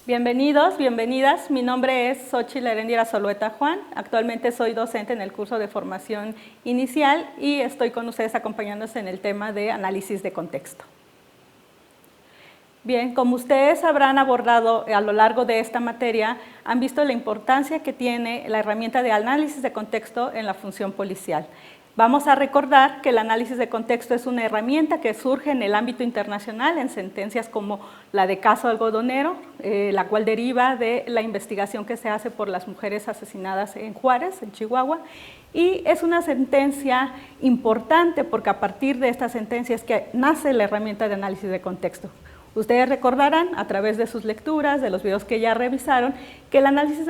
Bienvenidos, bienvenidas. Mi nombre es Xochitl Heréndira Zulueta Juan. Actualmente soy docente en el curso de formación inicial y estoy con ustedes acompañándonos en el tema de análisis de contexto. Bien, como ustedes habrán abordado a lo largo de esta materia, han visto la importancia que tiene la herramienta de análisis de contexto en la función policial. Vamos a recordar que el análisis de contexto es una herramienta que surge en el ámbito internacional, en sentencias como la de Caso Algodonero, la cual deriva de la investigación que se hace por las mujeres asesinadas en Juárez, en Chihuahua, y es una sentencia importante porque a partir de esta sentencia es que nace la herramienta de análisis de contexto. Ustedes recordarán a través de sus lecturas, de los videos que ya revisaron, que el análisis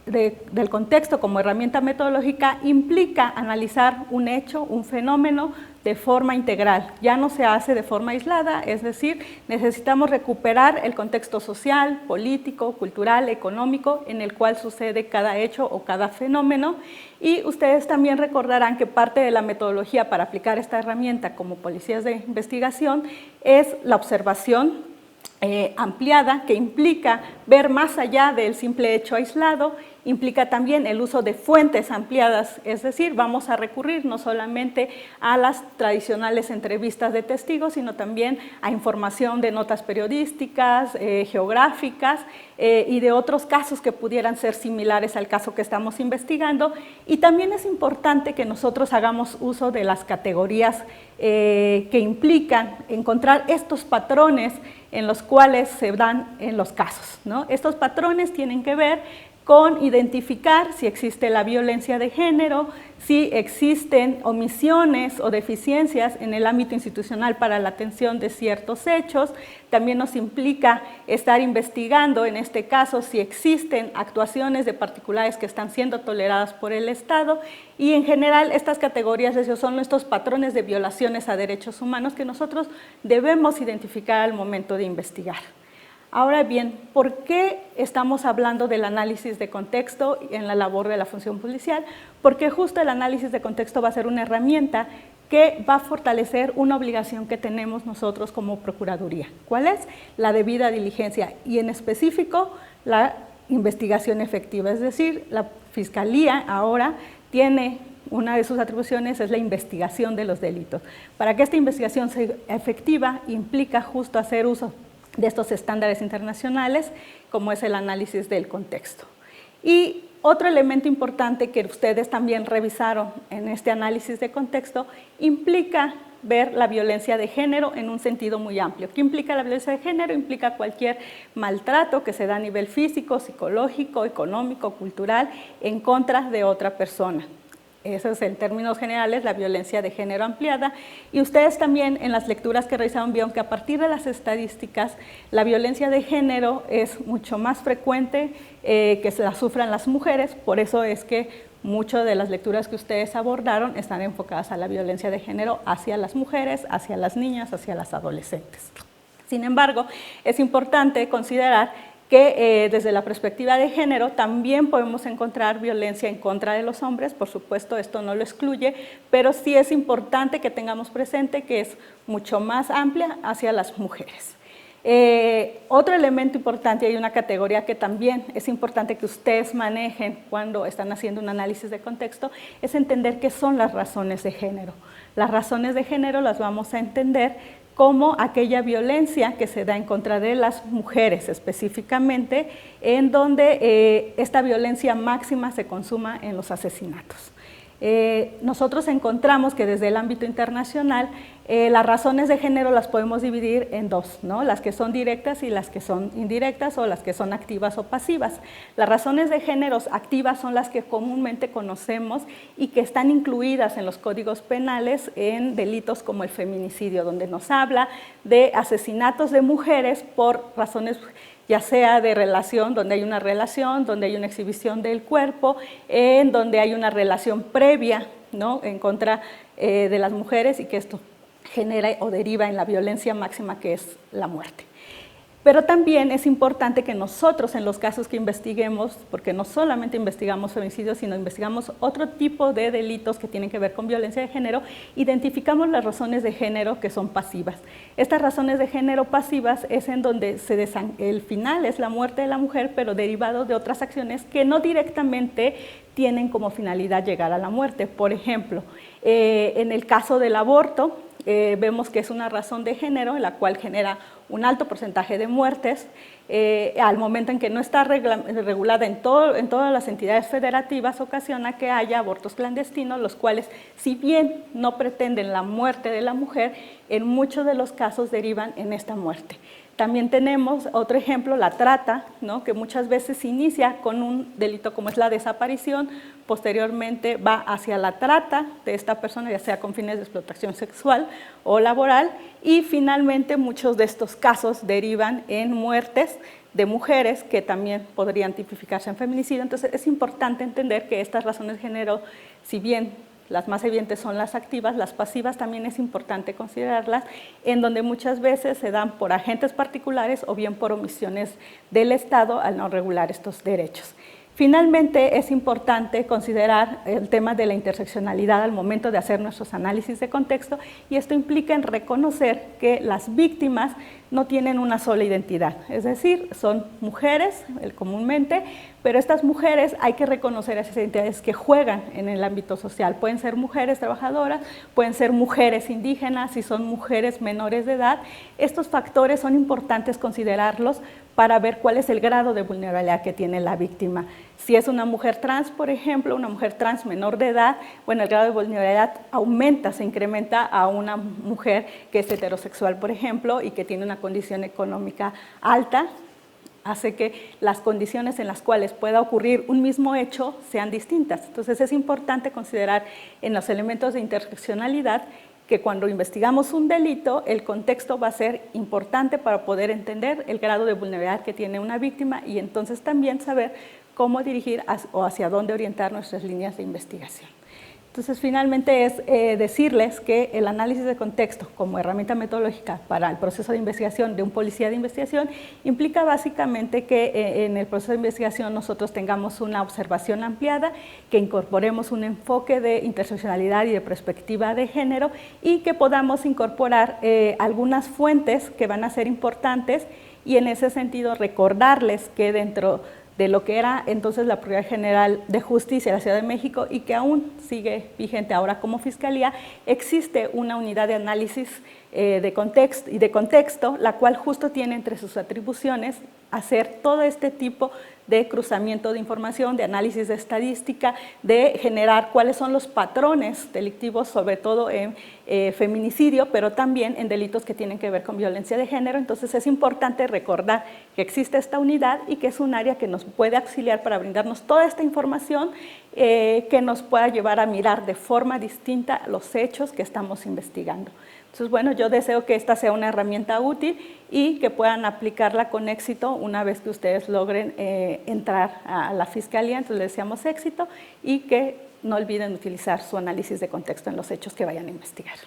del contexto como herramienta metodológica implica analizar un hecho, un fenómeno de forma integral. Ya no se hace de forma aislada, es decir, necesitamos recuperar el contexto social, político, cultural, económico en el cual sucede cada hecho o cada fenómeno. Y ustedes también recordarán que parte de la metodología para aplicar esta herramienta como policías de investigación es la observación ampliada, que implica ver más allá del simple hecho aislado, implica también el uso de fuentes ampliadas, es decir, vamos a recurrir no solamente a las tradicionales entrevistas de testigos, sino también a información de notas periodísticas, geográficas y de otros casos que pudieran ser similares al caso que estamos investigando. Y también es importante que nosotros hagamos uso de las categorías que implican encontrar estos patrones en los cuales se dan en los casos, ¿no? Estos patrones tienen que ver con identificar si existe la violencia de género, si existen omisiones o deficiencias en el ámbito institucional para la atención de ciertos hechos. También nos implica estar investigando, en este caso, si existen actuaciones de particulares que están siendo toleradas por el Estado, y en general estas categorías son nuestros patrones de violaciones a derechos humanos que nosotros debemos identificar al momento de investigar. Ahora bien, ¿por qué estamos hablando del análisis de contexto en la labor de la función policial? Porque justo el análisis de contexto va a ser una herramienta que va a fortalecer una obligación que tenemos nosotros como Procuraduría. ¿Cuál es? La debida diligencia y en específico la investigación efectiva, es decir, la Fiscalía ahora tiene una de sus atribuciones es la investigación de los delitos. Para que esta investigación sea efectiva implica justo hacer uso de estos estándares internacionales, como es el análisis del contexto. Y otro elemento importante que ustedes también revisaron en este análisis de contexto implica ver la violencia de género en un sentido muy amplio. ¿Qué implica la violencia de género? Implica cualquier maltrato que se da a nivel físico, psicológico, económico, cultural, en contra de otra persona. Eso es en términos generales la violencia de género ampliada, y ustedes también en las lecturas que realizaron vieron que a partir de las estadísticas la violencia de género es mucho más frecuente que se la sufran las mujeres. Por eso es que muchas de las lecturas que ustedes abordaron están enfocadas a la violencia de género hacia las mujeres, hacia las niñas, hacia las adolescentes. Sin embargo, es importante considerar que desde la perspectiva de género también podemos encontrar violencia en contra de los hombres. Por supuesto, esto no lo excluye, pero sí es importante que tengamos presente que es mucho más amplia hacia las mujeres. Otro elemento importante, hay una categoría que también es importante que ustedes manejen cuando están haciendo un análisis de contexto, es entender qué son las razones de género. Las razones de género las vamos a entender como aquella violencia que se da en contra de las mujeres específicamente, en donde esta violencia máxima se consuma en los asesinatos. Nosotros encontramos que desde el ámbito internacional las razones de género las podemos dividir en dos, ¿no? Las que son directas y las que son indirectas, o las que son activas o pasivas. Las razones de género activas son las que comúnmente conocemos y que están incluidas en los códigos penales en delitos como el feminicidio, donde nos habla de asesinatos de mujeres por razones ya sea de relación, donde hay una relación, donde hay una exhibición del cuerpo, en donde hay una relación previa, ¿no?, en contra de las mujeres, y que esto genera o deriva en la violencia máxima que es la muerte. Pero también es importante que nosotros en los casos que investiguemos, porque no solamente investigamos feminicidios, sino investigamos otro tipo de delitos que tienen que ver con violencia de género, identificamos las razones de género que son pasivas. Estas razones de género pasivas es en donde el final es la muerte de la mujer, pero derivado de otras acciones que no directamente tienen como finalidad llegar a la muerte. Por ejemplo, en el caso del aborto, vemos que es una razón de género, la cual genera un alto porcentaje de muertes, al momento en que no está regulada en todas las entidades federativas, ocasiona que haya abortos clandestinos, los cuales, si bien no pretenden la muerte de la mujer, en muchos de los casos derivan en esta muerte. También tenemos otro ejemplo, la trata, ¿no?, que muchas veces inicia con un delito como es la desaparición, posteriormente va hacia la trata de esta persona, ya sea con fines de explotación sexual o laboral, y finalmente muchos de estos casos derivan en muertes de mujeres que también podrían tipificarse en feminicidio. Entonces es importante entender que estas razones de género, si bien las más evidentes son las activas, las pasivas también es importante considerarlas, en donde muchas veces se dan por agentes particulares o bien por omisiones del Estado al no regular estos derechos. Finalmente, es importante considerar el tema de la interseccionalidad al momento de hacer nuestros análisis de contexto, y esto implica en reconocer que las víctimas no tienen una sola identidad, es decir, son mujeres comúnmente, pero estas mujeres hay que reconocer esas identidades que juegan en el ámbito social. Pueden ser mujeres trabajadoras, pueden ser mujeres indígenas, si son mujeres menores de edad. Estos factores son importantes considerarlos para ver cuál es el grado de vulnerabilidad que tiene la víctima. Si es una mujer trans, por ejemplo, una mujer trans menor de edad, bueno, el grado de vulnerabilidad aumenta, se incrementa a una mujer que es heterosexual, por ejemplo, y que tiene una condición económica alta, hace que las condiciones en las cuales pueda ocurrir un mismo hecho sean distintas. Entonces es importante considerar en los elementos de interseccionalidad que cuando investigamos un delito, el contexto va a ser importante para poder entender el grado de vulnerabilidad que tiene una víctima y entonces también saber cómo dirigir o hacia dónde orientar nuestras líneas de investigación. Entonces, finalmente es decirles que el análisis de contexto como herramienta metodológica para el proceso de investigación de un policía de investigación implica básicamente que en el proceso de investigación nosotros tengamos una observación ampliada, que incorporemos un enfoque de interseccionalidad y de perspectiva de género y que podamos incorporar algunas fuentes que van a ser importantes y en ese sentido recordarles que dentro de lo que era entonces la Procuraduría General de Justicia de la Ciudad de México y que aún sigue vigente ahora como Fiscalía, existe una unidad de análisis de contexto, la cual justo tiene entre sus atribuciones hacer todo este tipo de cruzamiento de información, de análisis de estadística, de generar cuáles son los patrones delictivos, sobre todo en feminicidio, pero también en delitos que tienen que ver con violencia de género. Entonces es importante recordar que existe esta unidad y que es un área que nos puede auxiliar para brindarnos toda esta información que nos pueda llevar a mirar de forma distinta los hechos que estamos investigando. Entonces, bueno, yo deseo que esta sea una herramienta útil y que puedan aplicarla con éxito una vez que ustedes logren entrar a la Fiscalía. Entonces, les deseamos éxito y que no olviden utilizar su análisis de contexto en los hechos que vayan a investigar.